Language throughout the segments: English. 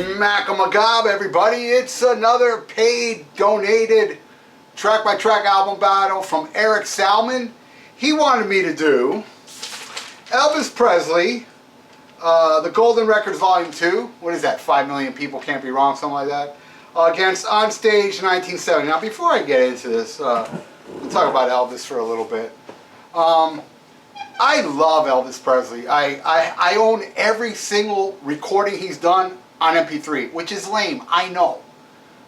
SHMACKEMAGOB, everybody. It's another paid, donated, track-by-track album battle from Eric Salman. He wanted me to do Elvis Presley, the Golden Records Volume 2. What is that? 5 million people can't be wrong, something like that. Against Onstage 1970. Now, before I get into this, we'll talk about Elvis for a little bit. I love Elvis Presley. I own every single recording he's done on MP3, which is lame, I know.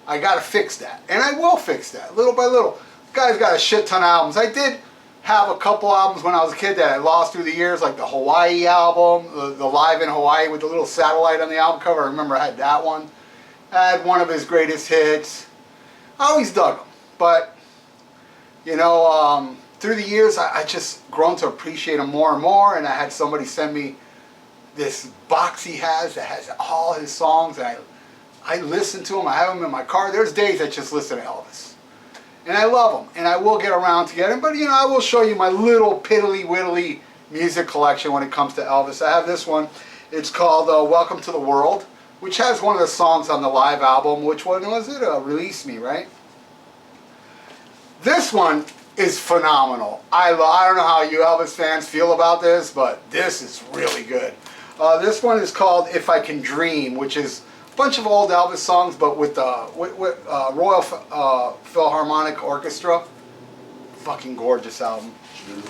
I gotta fix that, and I will fix that, little by little. The guy's got a shit ton of albums. I did have a couple albums when I was a kid that I lost through the years, like the Hawaii album, the Live in Hawaii with the little satellite on the album cover. I remember I had that one. I had one of his greatest hits. I always dug him, but, you know, through the years, I just grown to appreciate him more and more, and I had somebody send me this box he has that has all his songs, and I listen to him. I have them in my car. There's days I just listen to Elvis, and I love him, and I will get around to get him, but, you know, I will show you my little piddly-widdly music collection when it comes to Elvis. I have this one. It's called Welcome to the World, which has one of the songs on the live album. Which one was it? Release Me, right? This one is phenomenal. I don't know how you Elvis fans feel about this, but this is really good. This one is called If I Can Dream, which is a bunch of old Elvis songs, but with Royal Philharmonic Orchestra. Fucking gorgeous album.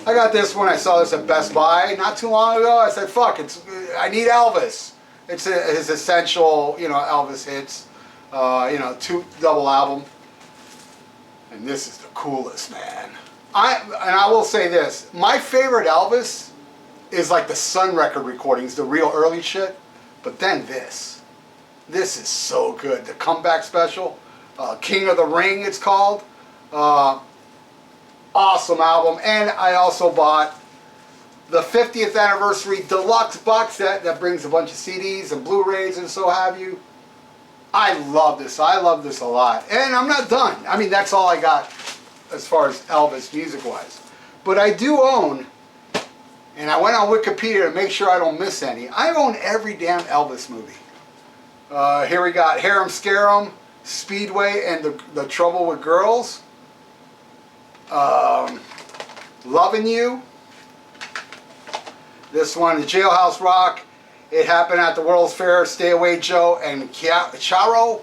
I got this one. I saw this at Best Buy not too long ago. I said, fuck, I need Elvis. It's his essential, you know, Elvis hits, you know, double album. And this is the coolest, man. I will say this. My favorite Elvis is like the Sun record recordings, the real early shit. But then this. This is so good. The comeback special. King of the Ring, it's called. Awesome album. And I also bought the 50th anniversary deluxe box set that brings a bunch of CDs and Blu-rays and so have you. I love this. I love this a lot. And I'm not done. I mean, that's all I got as far as Elvis music-wise. But I do own, and I went on Wikipedia to make sure I don't miss any, I own every damn Elvis movie. Here we got Harem Scarum, Speedway, and the Trouble with Girls. Loving You. This one, the Jailhouse Rock. It Happened at the World's Fair, Stay Away Joe, and Charo.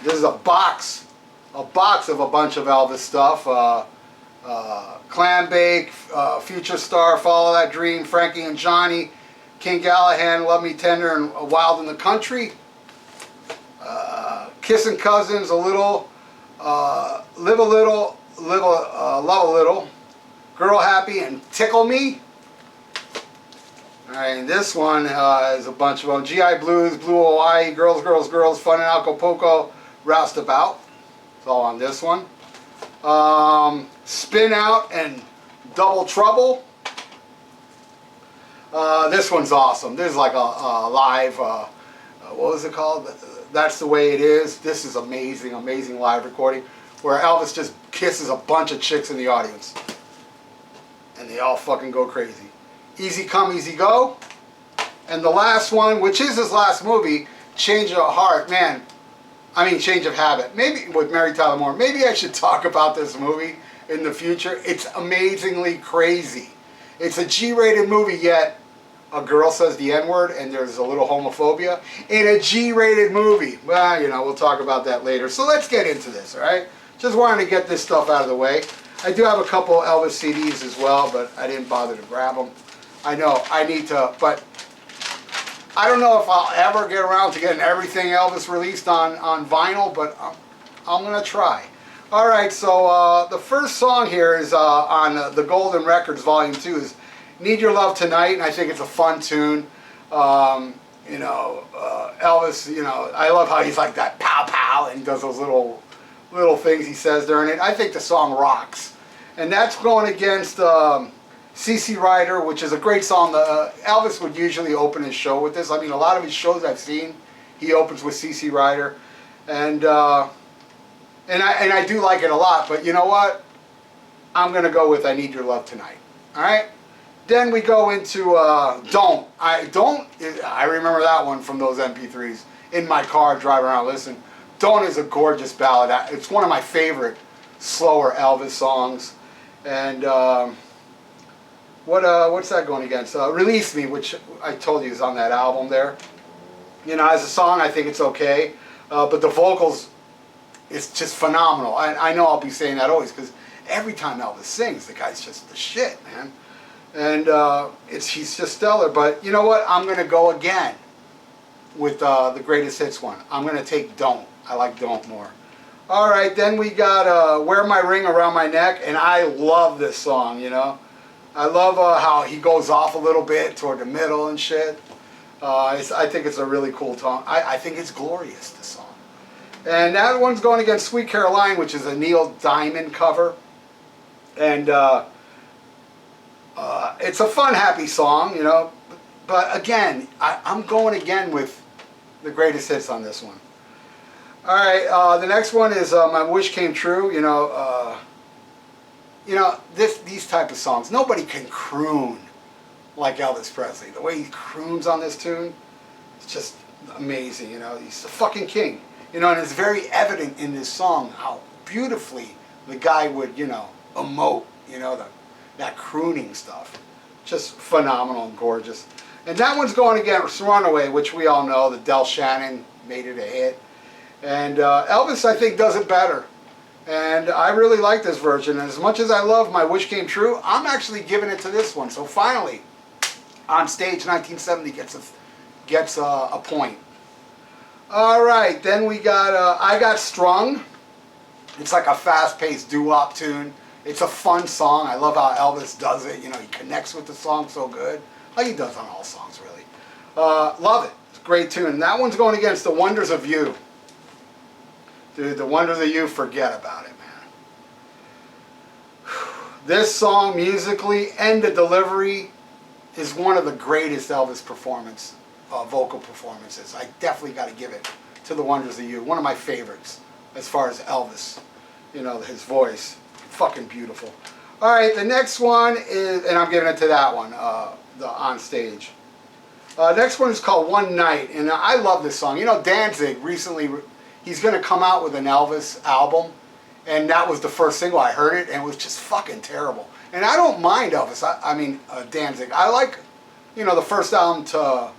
This is a box of a bunch of Elvis stuff. Clam Bake, Future Star, Follow That Dream, Frankie and Johnny, King Callahan, Love Me Tender, and Wild in the Country. Kissin' Cousins, A Little, Live a Little, Love a Little, Girl Happy, and Tickle Me. Alright, and this one is a bunch of them. G.I. Blues, Blue Hawaii, Girls, Girls, Girls, Fun in Acapulco, Roustabout. It's all on this one. Spin Out and Double Trouble. This one's awesome. This is like a live, what was it called? That's the Way It Is. This is amazing, amazing live recording where Elvis just kisses a bunch of chicks in the audience. And they all fucking go crazy. Easy Come, Easy Go. And the last one, which is his last movie, Change of Heart. Man, I mean Change of Habit. Maybe with Mary Tyler Moore. Maybe I should talk about this movie in the future. It's amazingly crazy. It's a G-rated movie, yet a girl says the N-word and there's a little homophobia in a G-rated movie. Well, you know, we'll talk about that later. So let's get into this, all right? Just wanted to get this stuff out of the way. I do have a couple Elvis CDs as well, but I didn't bother to grab them. I know I need to, but I don't know if I'll ever get around to getting everything Elvis released on vinyl, but I'm going to try. Alright, so the first song here is on the Golden Records Volume 2 is Need Your Love Tonight, and I think it's a fun tune. You know, Elvis, you know, I love how he's like that pow pow and does those little things he says during it. I think the song rocks. And that's going against CC Rider, which is a great song. Elvis would usually open his show with this. I mean, a lot of his shows I've seen, he opens with CC Rider. And I do like it a lot, but you know what? I'm going to go with I Need Your Love Tonight. Alright? Then we go into Don't. I remember that one from those MP3s. In my car, driving around, listening. Don't is a gorgeous ballad. It's one of my favorite slower Elvis songs. And what's that going against? Release Me, which I told you is on that album there. You know, as a song, I think it's okay. But the vocals, it's just phenomenal. I know I'll be saying that always, because every time Elvis sings, the guy's just the shit, man. And he's just stellar. But you know what? I'm going to go again with the greatest hits one. I'm going to take Don't. I like Don't more. All right, then we got Wear My Ring Around My Neck, and I love this song, you know. I love how he goes off a little bit toward the middle and shit. I think it's a really cool song. I think it's glorious, this song. And that one's going against Sweet Caroline, which is a Neil Diamond cover. And it's a fun, happy song, you know. But again, I'm going again with the greatest hits on this one. All right, the next one is My Wish Came True. You know, these type of songs, nobody can croon like Elvis Presley. The way he croons on this tune, it's just amazing. You know, he's the fucking king. You know, and it's very evident in this song how beautifully the guy would, you know, emote. You know, that crooning stuff, just phenomenal and gorgeous. And that one's going against Runaway, which we all know, the Del Shannon made it a hit. And Elvis, I think, does it better. And I really like this version. And as much as I love My Wish Came True, I'm actually giving it to this one. So finally, Onstage 1970 gets a point. All right, then we got I Got Strung. It's like a fast-paced doo-wop tune. It's a fun song. I love how Elvis does it. You know, he connects with the song so good. Like he does on all songs, really. Love it. It's a great tune. And that one's going against The Wonders of You. Dude, The Wonders of You, forget about it, man. This song, musically and the delivery, is one of the greatest Elvis vocal performances. I definitely got to give it to The Wonders of You. One of my favorites as far as Elvis. You know, his voice. Fucking beautiful. All right, the next one is, and I'm giving it to that one, the Onstage. Next one is called One Night, and I love this song. You know, Danzig recently, he's going to come out with an Elvis album, and that was the first single. I heard it, and it was just fucking terrible. And I don't mind Elvis. I mean, Danzig. I like, you know, the first album to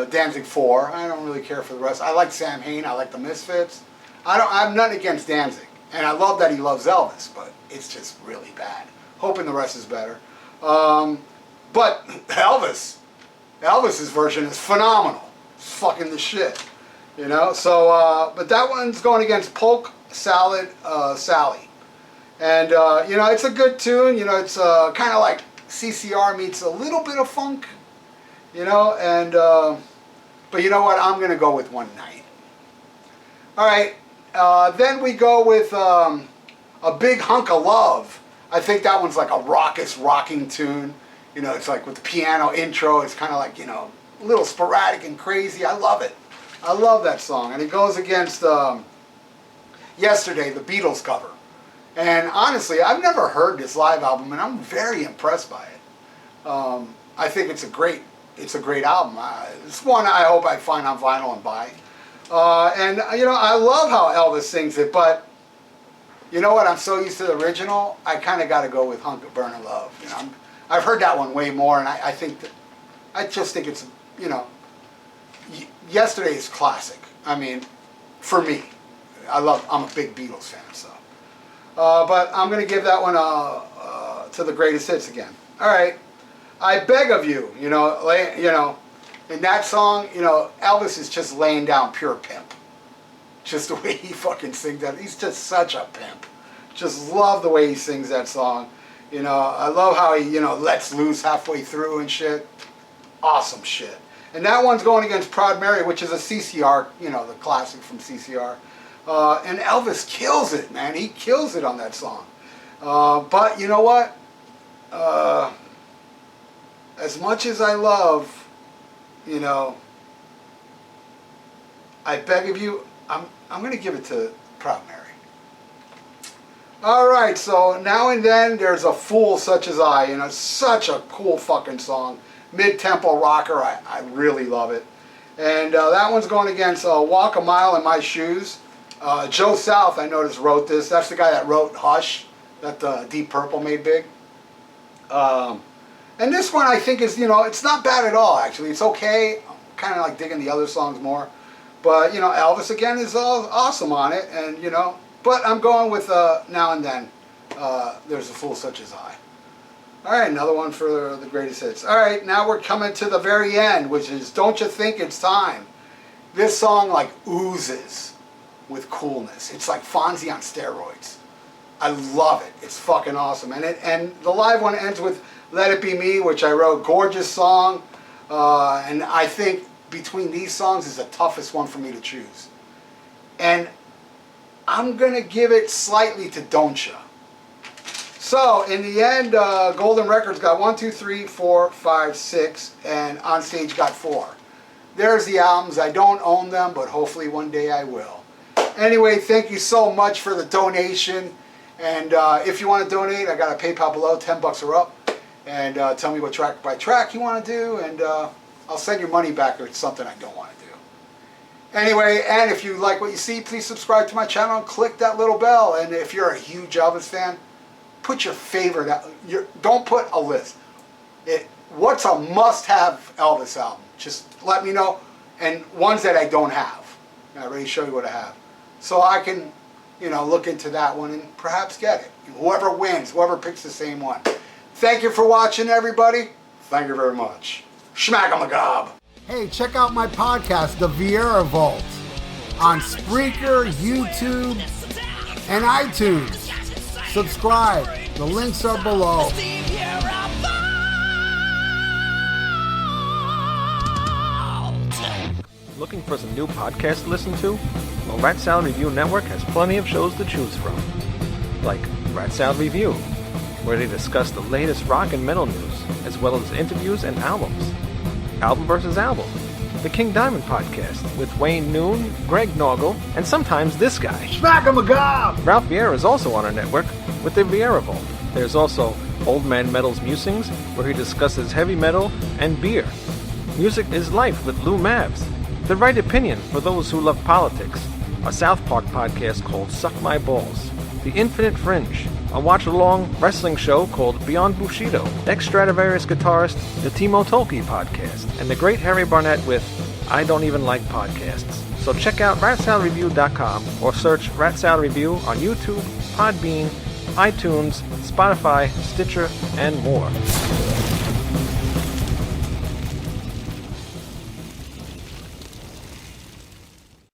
Danzig 4. I don't really care for the rest. I like Sam Hain. I like the Misfits. I'm nothing against Danzig. And I love that he loves Elvis, but it's just really bad. Hoping the rest is better. But Elvis's version is phenomenal. It's fucking the shit. You know, so, but that one's going against Polk Salad Sally. And, you know, it's a good tune. You know, it's kind of like CCR meets a little bit of funk. You know, and, but you know what? I'm going to go with One Night. All right. Then we go with A Big Hunk of Love. I think that one's like a raucous, rocking tune. You know, it's like with the piano intro, it's kind of like, you know, a little sporadic and crazy. I love it. I love that song. And it goes against Yesterday, the Beatles cover. And honestly, I've never heard this live album, and I'm very impressed by it. I think it's a great album. It's one I hope I find on vinyl and buy. And, you know, I love how Elvis sings it, but you know what? I'm so used to the original, I kind of got to go with Hunk of Burning Love. You know, I've heard that one way more, and I just think it's, you know, Yesterday's classic. I mean, for me, I'm a big Beatles fan, so. But I'm going to give that one to the greatest hits again. All right, I Beg of You. You know, in that song, you know, Elvis is just laying down pure pimp. Just the way he fucking sings that. He's just such a pimp. Just love the way he sings that song. You know, I love how he, you know, lets loose halfway through and shit. Awesome shit. And that one's going against Proud Mary, which is a CCR, you know, the classic from CCR. And Elvis kills it, man. He kills it on that song. But you know what? As much as I love, you know, I Beg of You, I'm going to give it to Proud Mary. Alright, so Now and Then there's A Fool Such As I, and it's such a cool fucking song. Mid-tempo rocker, I really love it. And that one's going against Walk a Mile in My Shoes. Joe South, I noticed, wrote this. That's the guy that wrote Hush, that Deep Purple made big. And this one I think is, it's not bad at all, actually. It's okay. I'm kind of like digging the other songs more. But, Elvis again is awesome on it. And, but I'm going with Now and Then. There's A Fool Such As I. Alright, another one for the greatest hits. Alright, now we're coming to the very end, which is Don't You Think It's Time. This song like oozes with coolness. It's like Fonzie on steroids. I love it. It's fucking awesome. And the live one ends with Let It Be Me, which I wrote. Gorgeous song. And I think between these songs is the toughest one for me to choose. And I'm going to give it slightly to Don't Ya. So, in the end, Golden Records got 1, 2, 3, 4, 5, 6, and Onstage got 4. There's the albums. I don't own them, but hopefully one day I will. Anyway, thank you so much for the donation. And if you want to donate, I got a PayPal below, $10 or up. And tell me what track by track you want to do, and I'll send your money back if it's something I don't want to do. Anyway, and if you like what you see, please subscribe to my channel and click that little bell. And if you're a huge Elvis fan, put your favorite, don't put a list. What's a must-have Elvis album? Just let me know. And ones that I don't have. And I already show you what I have. So I can, look into that one and perhaps get it. Whoever wins, whoever picks the same one. Thank you for watching, everybody. Thank you very much. SHMACKEMAGOB. Hey, check out my podcast, The VIERA Vault, on Spreaker, YouTube, and iTunes. Subscribe. The links are below. Looking for some new podcasts to listen to? Well, Rat Salad Review Network has plenty of shows to choose from. Like Rat Salad Review, where they discuss the latest rock and metal news, as well as interviews and albums. Album vs. Album, the King Diamond Podcast, with Wayne Noon, Greg Noggle, and sometimes this guy. SHMACKEMAGOB! Ralph Vieira is also on our network with the VIERA Vault. There's also Old Man Metal's Musings, where he discusses heavy metal and beer. Music is Life with Lou Mavs. The Right Opinion for those who love politics. A South Park podcast called Suck My Balls. The Infinite Fringe, a watch-along wrestling show called Beyond Bushido. Ex-Stradivarius guitarist, the Timo Tolkki podcast. And the great Harry Barnett with I Don't Even Like Podcasts. So check out ratsaladreview.com or search Rat Salad Review on YouTube, Podbeam, iTunes, Spotify, Stitcher, and more.